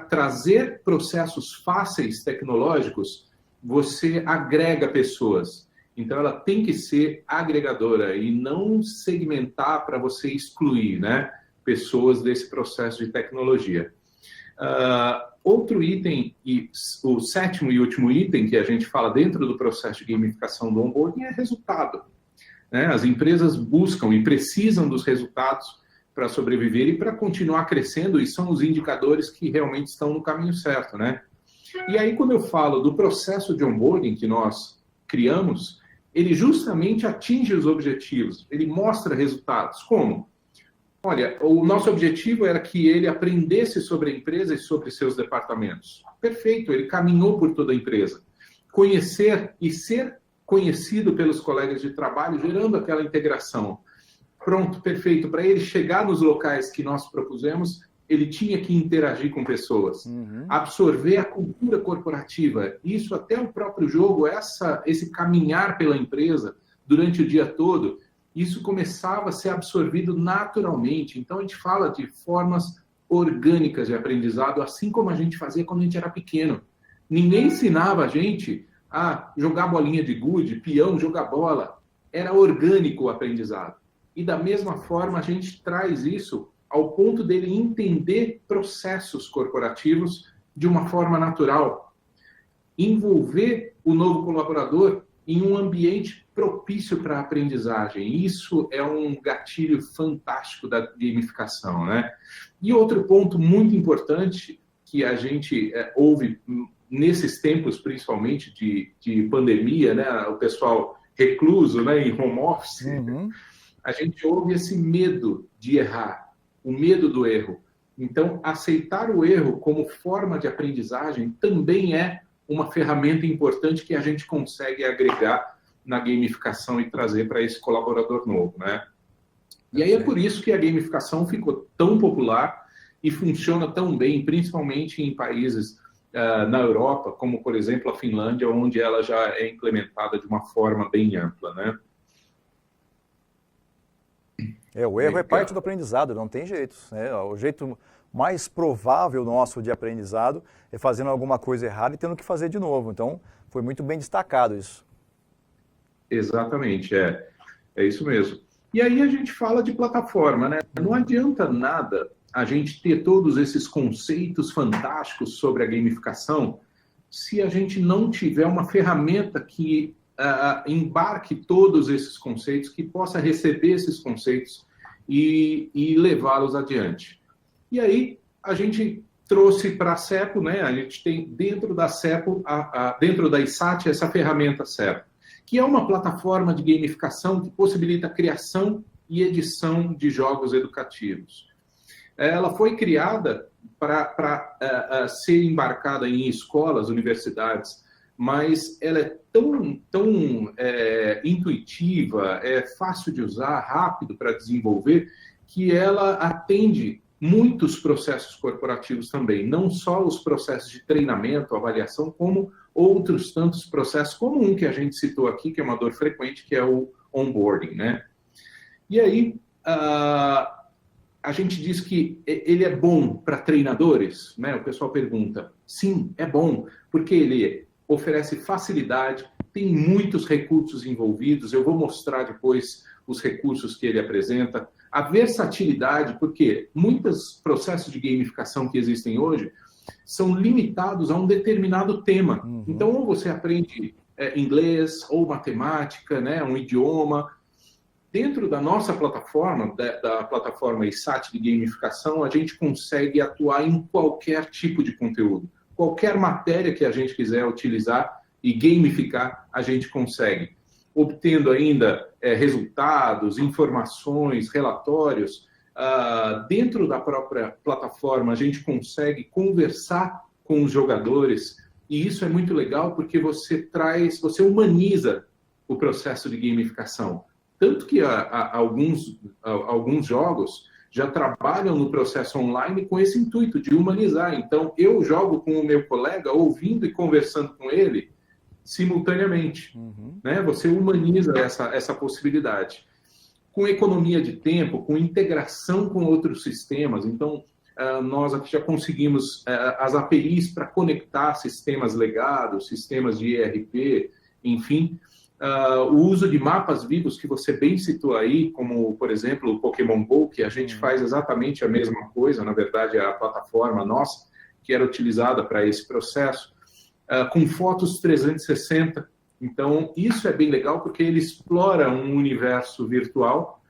S2: trazer processos fáceis tecnológicos, você agrega pessoas. Então, ela tem que ser agregadora e não segmentar para você excluir, né, pessoas desse processo de tecnologia. Outro item, e o sétimo e último item que a gente fala dentro do processo de gamificação do onboarding é resultado. Né? As empresas buscam e precisam dos resultados para sobreviver e para continuar crescendo, e são os indicadores que realmente estão no caminho certo, né? E aí, quando eu falo do processo de onboarding que nós criamos, ele justamente atinge os objetivos, ele mostra resultados. Como? Olha, o nosso objetivo era que ele aprendesse sobre a empresa e sobre seus departamentos. Perfeito, ele caminhou por toda a empresa. Conhecer e ser conhecido pelos colegas de trabalho, gerando aquela integração. Pronto, perfeito. Para ele chegar nos locais que nós propusemos, ele tinha que interagir com pessoas, absorver a cultura corporativa. Isso até o próprio jogo, esse caminhar pela empresa durante o dia todo, isso começava a ser absorvido naturalmente. Então, a gente fala de formas orgânicas de aprendizado, assim como a gente fazia quando a gente era pequeno. Ninguém ensinava a gente a jogar bolinha de gude, peão, jogar bola. Era orgânico o aprendizado. E da mesma forma, a gente traz isso ao ponto dele entender processos corporativos de uma forma natural. Envolver o novo colaborador em um ambiente propício para a aprendizagem. Isso é um gatilho fantástico da gamificação, né? E outro ponto muito importante que a gente ouve nesses tempos, principalmente de pandemia, né? O pessoal recluso, né? Em home office, a gente ouve esse medo de errar, o medo do erro. Então, aceitar o erro como forma de aprendizagem também é uma ferramenta importante que a gente consegue agregar na gamificação e trazer para esse colaborador novo, né? E aí é por isso que a gamificação ficou tão popular e funciona tão bem, principalmente em países na Europa, como, por exemplo, a Finlândia, onde ela já é implementada de uma forma bem ampla, né?
S1: O erro é parte do aprendizado, não tem jeito. Né? O jeito mais provável nosso de aprendizado é fazendo alguma coisa errada e tendo que fazer de novo. Então, foi muito bem destacado isso.
S2: Exatamente, é isso mesmo. E aí a gente fala de plataforma, né? Não adianta nada a gente ter todos esses conceitos fantásticos sobre a gamificação se a gente não tiver uma ferramenta que embarque todos esses conceitos, que possa receber esses conceitos e levá-los adiante. E aí, a gente trouxe para a CEPO, né? A gente tem dentro da CEPO, dentro da ISAT, essa ferramenta CEPO, que é uma plataforma de gamificação que possibilita a criação e edição de jogos educativos. Ela foi criada para ser embarcada em escolas, universidades, mas ela é tão intuitiva, é fácil de usar, rápido para desenvolver, que ela atende muitos processos corporativos também, não só os processos de treinamento, avaliação, como outros tantos processos, como um que a gente citou aqui, que é uma dor frequente, que é o onboarding, né? E aí, a gente diz que ele é bom para treinadores, né? O pessoal pergunta. Sim, é bom, porque ele oferece facilidade, tem muitos recursos envolvidos, eu vou mostrar depois os recursos que ele apresenta, a versatilidade, porque muitos processos de gamificação que existem hoje são limitados a um determinado tema. Então, ou você aprende inglês, ou matemática, né, um idioma. Dentro da nossa plataforma, da plataforma ISAT de gamificação, a gente consegue atuar em qualquer tipo de conteúdo. Qualquer matéria que a gente quiser utilizar e gamificar, a gente consegue. Obtendo ainda resultados, informações, relatórios dentro da própria plataforma, a gente consegue conversar com os jogadores, e isso é muito legal porque você humaniza o processo de gamificação. Tanto que alguns jogos já trabalham no processo online com esse intuito de humanizar. Então, eu jogo com o meu colega, ouvindo e conversando com ele simultaneamente. Né? Você humaniza essa possibilidade. Com economia de tempo, com integração com outros sistemas. Então, nós aqui já conseguimos as APIs para conectar sistemas legados, sistemas de ERP, enfim. O uso de mapas vivos, que você bem citou aí, como, por exemplo, o Pokémon GO, que a gente faz exatamente a mesma coisa, na verdade, é a plataforma nossa, que era utilizada para esse processo, com fotos 360. Então, isso é bem legal, porque ele explora um universo virtual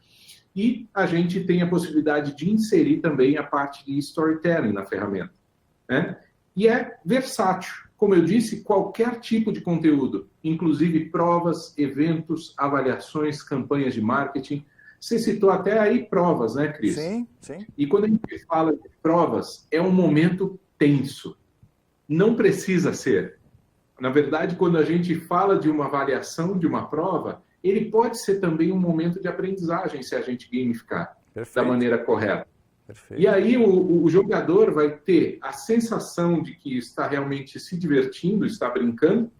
S2: e a gente tem a possibilidade de inserir também a parte de storytelling na ferramenta. Né? E é versátil. Como eu disse, qualquer tipo de conteúdo, inclusive provas, eventos, avaliações, campanhas de marketing. Você citou até aí provas, né, Cris?
S1: Sim, sim.
S2: E quando a gente fala de provas, é um momento tenso. Não precisa ser. Na verdade, quando a gente fala de uma avaliação, de uma prova, ele pode ser também um momento de aprendizagem, se a gente gamificar da maneira correta. Perfeito. E aí o jogador vai ter a sensação de que está realmente se divertindo, está brincando,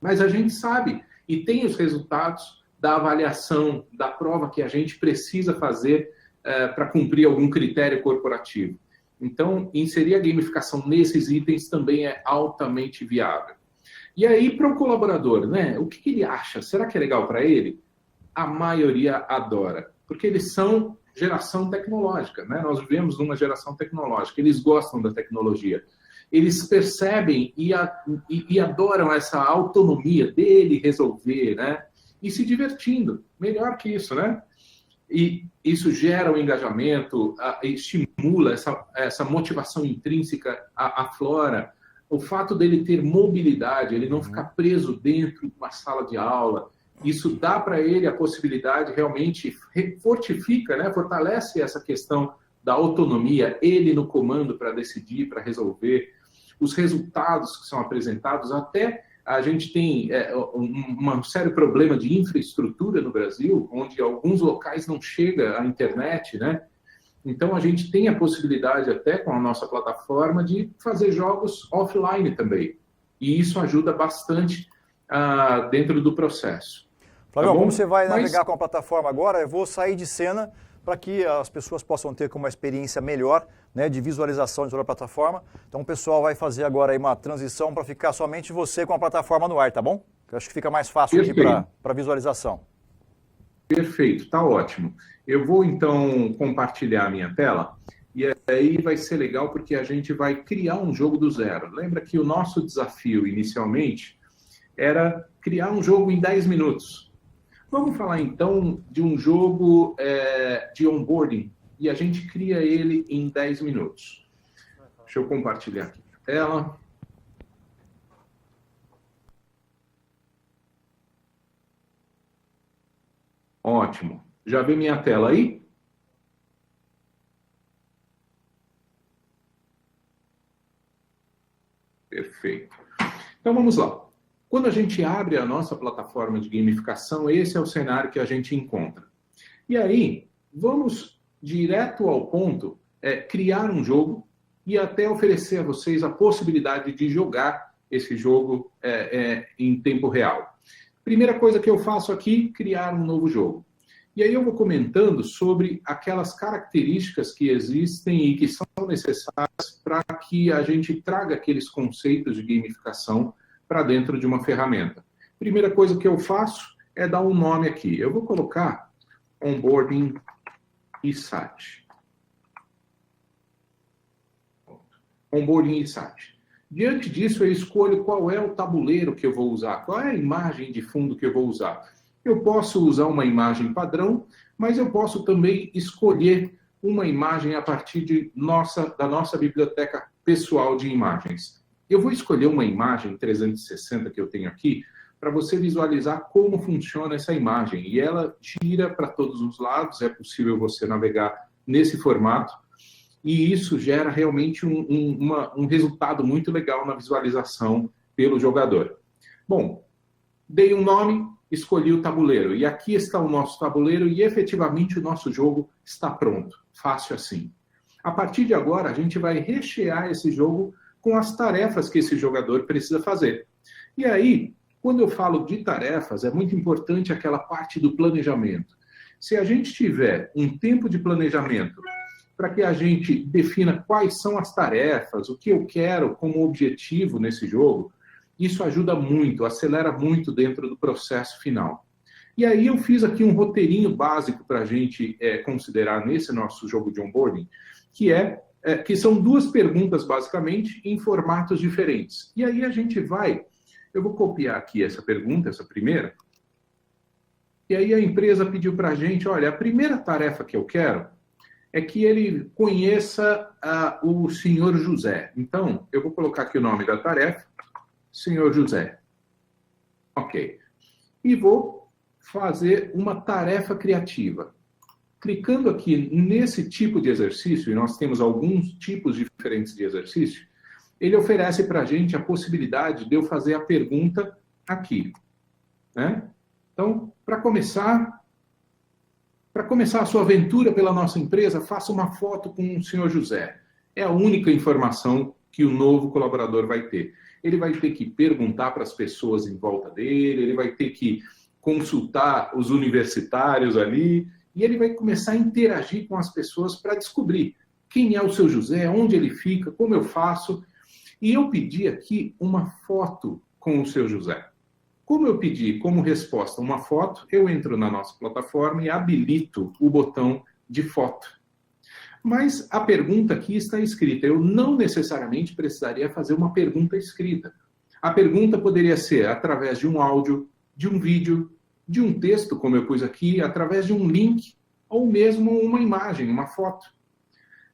S2: mas a gente sabe e tem os resultados da avaliação, da prova que a gente precisa fazer para cumprir algum critério corporativo. Então, inserir a gamificação nesses itens também é altamente viável. E aí, para o colaborador, né, o que ele acha? Será que é legal para ele? A maioria adora, porque eles são geração tecnológica, né? Nós vivemos numa geração tecnológica, eles gostam da tecnologia, eles percebem e adoram essa autonomia dele resolver, né? E se divertindo, melhor que isso, né? E isso gera um engajamento, estimula essa motivação intrínseca, aflora o fato dele ter mobilidade, ele não ficar preso dentro de uma sala de aula. Isso dá para ele a possibilidade, realmente fortifica, né? Fortalece essa questão da autonomia, ele no comando para decidir, para resolver. Os resultados que são apresentados, até a gente tem um sério problema de infraestrutura no Brasil, onde alguns locais não chega a internet, né? Então, a gente tem a possibilidade, até com a nossa plataforma, de fazer jogos offline também. E isso ajuda bastante dentro do processo.
S1: Flávio, como você vai navegar com a plataforma agora, eu vou sair de cena para que as pessoas possam ter uma experiência melhor, né, de visualização de toda a plataforma. Então o pessoal vai fazer agora aí uma transição para ficar somente você com a plataforma no ar, tá bom? Eu acho que fica mais fácil aqui para visualização.
S2: Perfeito, tá ótimo. Eu vou então compartilhar a minha tela e aí vai ser legal porque a gente vai criar um jogo do zero. Lembra que o nosso desafio inicialmente era criar um jogo em 10 minutos. Vamos falar, então, de um jogo de onboarding, e a gente cria ele em 10 minutos. Deixa eu compartilhar aqui a tela. Ótimo. Já vê minha tela aí? Perfeito. Então, vamos lá. Quando a gente abre a nossa plataforma de gamificação, esse é o cenário que a gente encontra. E aí, vamos direto ao ponto, criar um jogo e até oferecer a vocês a possibilidade de jogar esse jogo em tempo real. Primeira coisa que eu faço aqui, criar um novo jogo. E aí eu vou comentando sobre aquelas características que existem e que são necessárias para que a gente traga aqueles conceitos de gamificação para dentro de uma ferramenta. Primeira coisa que eu faço é dar um nome aqui. Eu vou colocar Onboarding eSAT. Onboarding eSAT. Diante disso, eu escolho qual é o tabuleiro que eu vou usar, qual é a imagem de fundo que eu vou usar. Eu posso usar uma imagem padrão, mas eu posso também escolher uma imagem a partir da nossa biblioteca pessoal de imagens. Eu vou escolher uma imagem 360 que eu tenho aqui para você visualizar como funciona essa imagem. E ela gira para todos os lados, é possível você navegar nesse formato, e isso gera realmente um resultado muito legal na visualização pelo jogador. Bom, dei um nome, escolhi o tabuleiro, e aqui está o nosso tabuleiro, e efetivamente o nosso jogo está pronto, fácil assim. A partir de agora, a gente vai rechear esse jogo com as tarefas que esse jogador precisa fazer. E aí, quando eu falo de tarefas, é muito importante aquela parte do planejamento. Se a gente tiver um tempo de planejamento para que a gente defina quais são as tarefas, o que eu quero como objetivo nesse jogo, isso ajuda muito, acelera muito dentro do processo final. E aí eu fiz aqui um roteirinho básico para a gente considerar nesse nosso jogo de onboarding, que são 2 perguntas, basicamente, em formatos diferentes. E aí a gente eu vou copiar aqui essa pergunta, essa primeira, e aí a empresa pediu para a gente, olha, a primeira tarefa que eu quero é que ele conheça o senhor José. Então, eu vou colocar aqui o nome da tarefa, senhor José. Ok. E vou fazer uma tarefa criativa. Clicando aqui nesse tipo de exercício, e nós temos alguns tipos diferentes de exercício, ele oferece para a gente a possibilidade de eu fazer a pergunta aqui. Né? Então, para começar a sua aventura pela nossa empresa, faça uma foto com o senhor José. É a única informação que o novo colaborador vai ter. Ele vai ter que perguntar para as pessoas em volta dele, ele vai ter que consultar os universitários ali, e ele vai começar a interagir com as pessoas para descobrir quem é o seu José, onde ele fica, como eu faço. E eu pedi aqui uma foto com o seu José. Como eu pedi como resposta uma foto, eu entro na nossa plataforma e habilito o botão de foto. Mas a pergunta aqui está escrita. Eu não necessariamente precisaria fazer uma pergunta escrita. A pergunta poderia ser através de um áudio, de um vídeo, de um texto, como eu pus aqui, através de um link, ou mesmo uma imagem, uma foto.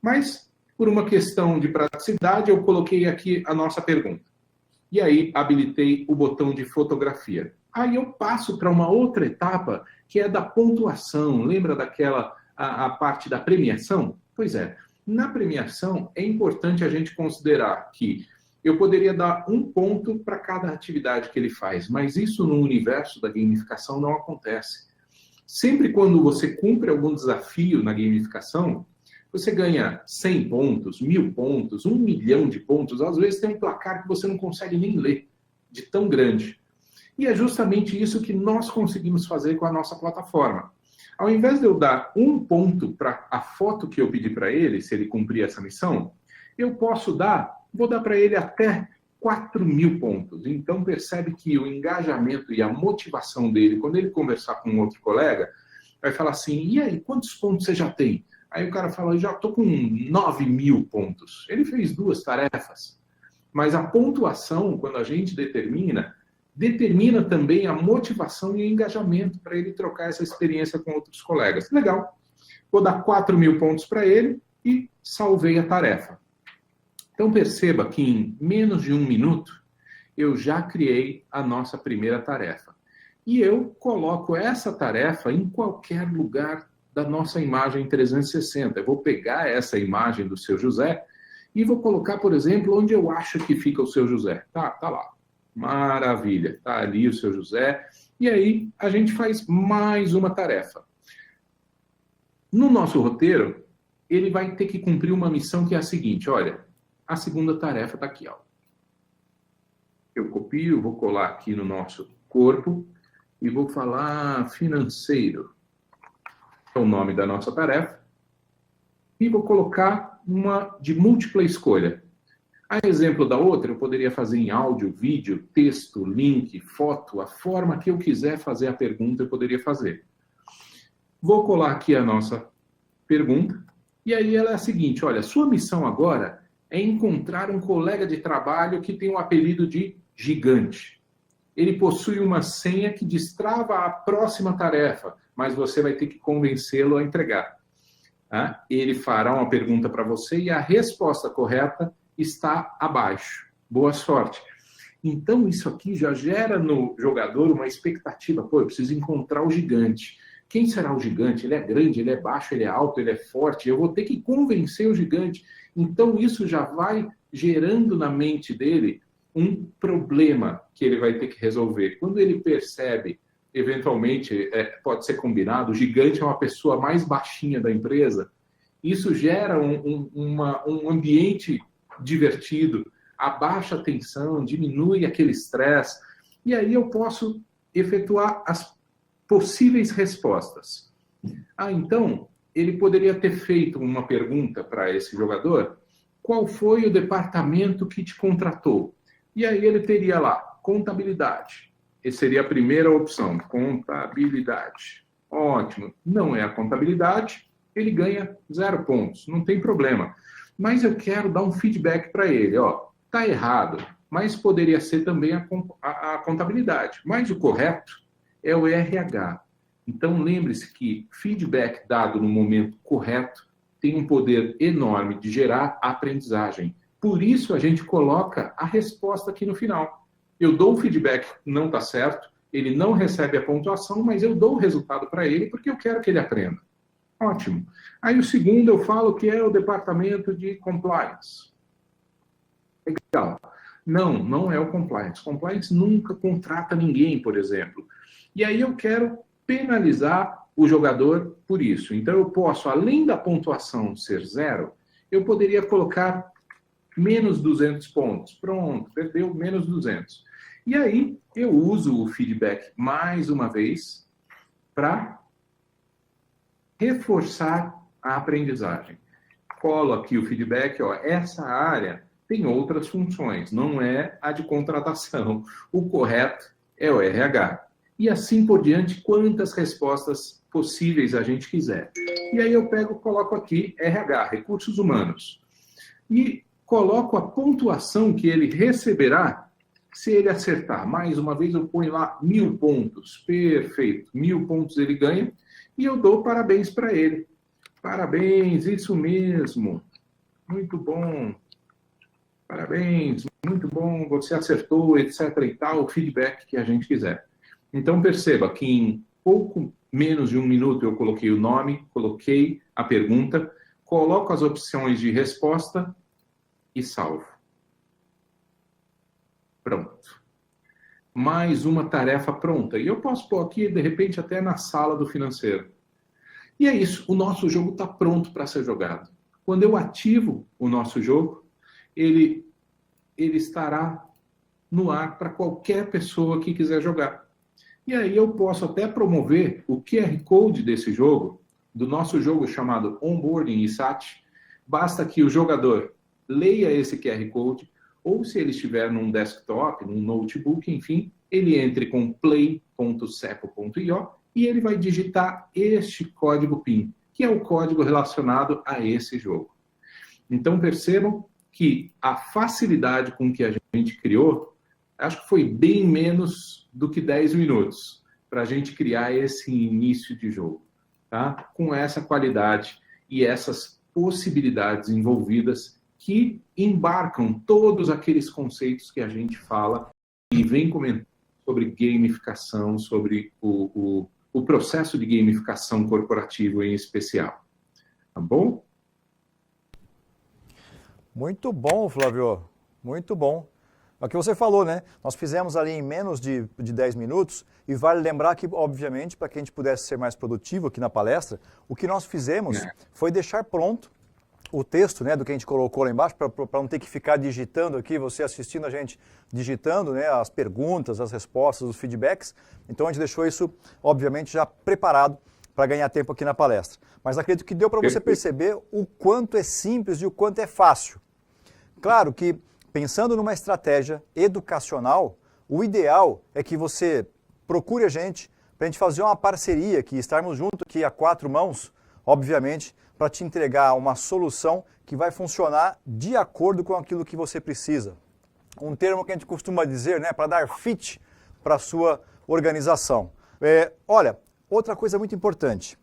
S2: Mas, por uma questão de praticidade, eu coloquei aqui a nossa pergunta. E aí, habilitei o botão de fotografia. Aí eu passo para uma outra etapa, que é da pontuação. Lembra daquela a parte da premiação? Pois é, na premiação é importante a gente considerar que eu poderia dar 1 ponto para cada atividade que ele faz, mas isso no universo da gamificação não acontece. Sempre quando você cumpre algum desafio na gamificação, você ganha 100 pontos, 1000 pontos, 1 milhão de pontos. Às vezes tem um placar que você não consegue nem ler, de tão grande. E é justamente isso que nós conseguimos fazer com a nossa plataforma. Ao invés de eu dar 1 ponto para a foto que eu pedi para ele, se ele cumprir essa missão, eu vou dar para ele até 4.000 pontos. Então percebe que o engajamento e a motivação dele, quando ele conversar com um outro colega, vai falar assim, e aí, quantos pontos você já tem? Aí o cara fala, eu já estou com 9.000 pontos. Ele fez 2 tarefas. Mas a pontuação, quando a gente determina também a motivação e o engajamento para ele trocar essa experiência com outros colegas. Legal. Vou dar 4.000 pontos para ele e salvei a tarefa. Então perceba que em menos de 1 minuto eu já criei a nossa primeira tarefa. E eu coloco essa tarefa em qualquer lugar da nossa imagem 360. Eu vou pegar essa imagem do seu José e vou colocar, por exemplo, onde eu acho que fica o seu José. Tá lá. Maravilha. Tá ali o seu José. E aí a gente faz mais uma tarefa. No nosso roteiro, ele vai ter que cumprir uma missão que é a seguinte, olha, a segunda tarefa está aqui, ó. Eu copio, vou colar aqui no nosso corpo e vou falar financeiro. É o nome da nossa tarefa. E vou colocar uma de múltipla escolha. A exemplo da outra, eu poderia fazer em áudio, vídeo, texto, link, foto, a forma que eu quiser fazer a pergunta, eu poderia fazer. Vou colar aqui a nossa pergunta. E aí ela é a seguinte, olha, sua missão agora é encontrar um colega de trabalho que tem o apelido de gigante. Ele possui uma senha que destrava a próxima tarefa, mas você vai ter que convencê-lo a entregar. Ele fará uma pergunta para você e a resposta correta está abaixo. Boa sorte. Então, isso aqui já gera no jogador uma expectativa. Pô, eu preciso encontrar o gigante. Quem será o gigante? Ele é grande, ele é baixo, ele é alto, ele é forte. Eu vou ter que convencer o gigante. Então, isso já vai gerando na mente dele um problema que ele vai ter que resolver. Quando ele percebe, eventualmente, pode ser combinado, o gigante é uma pessoa mais baixinha da empresa, isso gera um ambiente divertido, abaixa a tensão, diminui aquele estresse, e aí eu posso efetuar as possíveis respostas. Então, ele poderia ter feito uma pergunta para esse jogador: qual foi o departamento que te contratou? E aí ele teria lá, contabilidade. Essa seria a primeira opção, contabilidade. Ótimo. Não é a contabilidade, ele ganha 0 pontos, não tem problema. Mas eu quero dar um feedback para ele, ó, tá errado, mas poderia ser também a contabilidade. Mas o correto é o RH. Então lembre-se que feedback dado no momento correto tem um poder enorme de gerar aprendizagem. Por isso a gente coloca a resposta aqui no final. Eu dou o feedback, não está certo, ele não recebe a pontuação, mas eu dou o resultado para ele porque eu quero que ele aprenda. Ótimo. Aí o segundo eu falo que é o departamento de compliance. Legal. Não é o compliance. Compliance nunca contrata ninguém, por exemplo. E aí eu quero penalizar o jogador por isso. Então eu posso, além da pontuação ser 0, eu poderia colocar menos 200 pontos. Pronto, perdeu menos 200. E aí eu uso o feedback mais uma vez para reforçar a aprendizagem. Colo aqui o feedback, ó, essa área tem outras funções, não é a de contratação. O correto é o RH. E assim por diante, quantas respostas possíveis a gente quiser. E aí eu coloco aqui RH, Recursos Humanos. E coloco a pontuação que ele receberá se ele acertar. Mais uma vez eu ponho lá 1000 pontos. Perfeito. 1000 pontos ele ganha e eu dou parabéns para ele. Parabéns, isso mesmo. Muito bom. Parabéns, muito bom, você acertou, etc. e tal, o feedback que a gente quiser. Então perceba que em pouco menos de 1 minuto eu coloquei o nome, coloquei a pergunta, coloco as opções de resposta e salvo. Pronto. Mais uma tarefa pronta. E eu posso pôr aqui, de repente, até na sala do financeiro. E é isso, o nosso jogo está pronto para ser jogado. Quando eu ativo o nosso jogo, ele estará no ar para qualquer pessoa que quiser jogar. E aí eu posso até promover o QR Code desse jogo, do nosso jogo chamado Onboarding ISAT. Basta que o jogador leia esse QR Code, ou se ele estiver num desktop, num notebook, enfim, ele entre com play.cepo.io e ele vai digitar este código PIN, que é o código relacionado a esse jogo. Então percebam que a facilidade com que a gente criou, acho que foi bem menos do que 10 minutos para a gente criar esse início de jogo, tá? Com essa qualidade e essas possibilidades envolvidas que embarcam todos aqueles conceitos que a gente fala e vem comentando sobre gamificação, sobre o processo de gamificação corporativo em especial. Tá bom?
S1: Muito bom, Flávio. Muito bom. É o que você falou, né? Nós fizemos ali em menos de 10 minutos e vale lembrar que, obviamente, para que a gente pudesse ser mais produtivo aqui na palestra, o que nós fizemos foi deixar pronto o texto, né, do que a gente colocou lá embaixo, para não ter que ficar digitando aqui, você assistindo a gente digitando, né, as perguntas, as respostas, os feedbacks. Então a gente deixou isso, obviamente, já preparado para ganhar tempo aqui na palestra. Mas acredito que deu para você perceber o quanto é simples e o quanto é fácil. Claro que, pensando numa estratégia educacional, o ideal é que você procure a gente para a gente fazer uma parceria, que estarmos juntos aqui a 4 mãos, obviamente, para te entregar uma solução que vai funcionar de acordo com aquilo que você precisa. Um termo que a gente costuma dizer, né, para dar fit para a sua organização. Olha, outra coisa muito importante.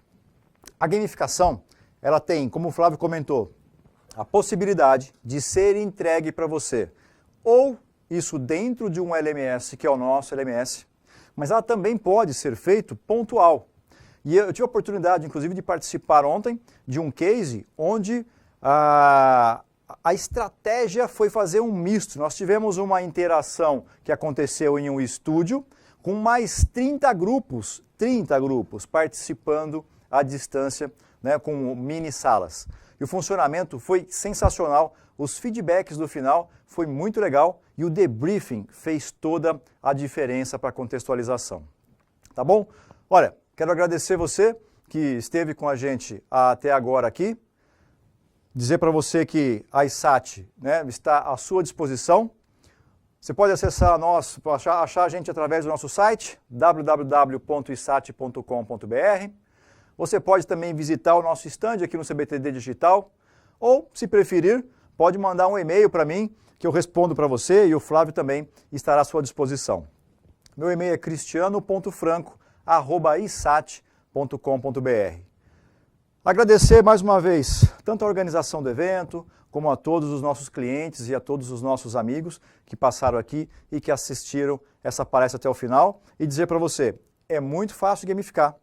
S1: A gamificação, ela tem, como o Flávio comentou, a possibilidade de ser entregue para você. Ou isso dentro de um LMS, que é o nosso LMS, mas ela também pode ser feito pontual. E eu tive a oportunidade, inclusive, de participar ontem de um case onde a estratégia foi fazer um misto. Nós tivemos uma interação que aconteceu em um estúdio com mais 30 grupos participando à distância, né, com mini salas. E o funcionamento foi sensacional, os feedbacks do final foi muito legal e o debriefing fez toda a diferença para a contextualização. Tá bom? Olha, quero agradecer você que esteve com a gente até agora aqui. Dizer para você que a ISAT, né, está à sua disposição. Você pode acessar achar a gente através do nosso site, www.isat.com.br. Você pode também visitar o nosso stand aqui no CBTD Digital, ou, se preferir, pode mandar um e-mail para mim, que eu respondo para você e o Flávio também estará à sua disposição. Meu e-mail é cristiano.franco@isat.com.br. Agradecer mais uma vez tanto a organização do evento, como a todos os nossos clientes e a todos os nossos amigos que passaram aqui e que assistiram essa palestra até o final. E dizer para você, é muito fácil gamificar.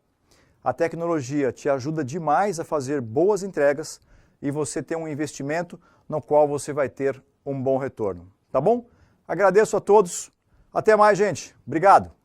S1: A tecnologia te ajuda demais a fazer boas entregas e você ter um investimento no qual você vai ter um bom retorno. Tá bom? Agradeço a todos. Até mais, gente. Obrigado.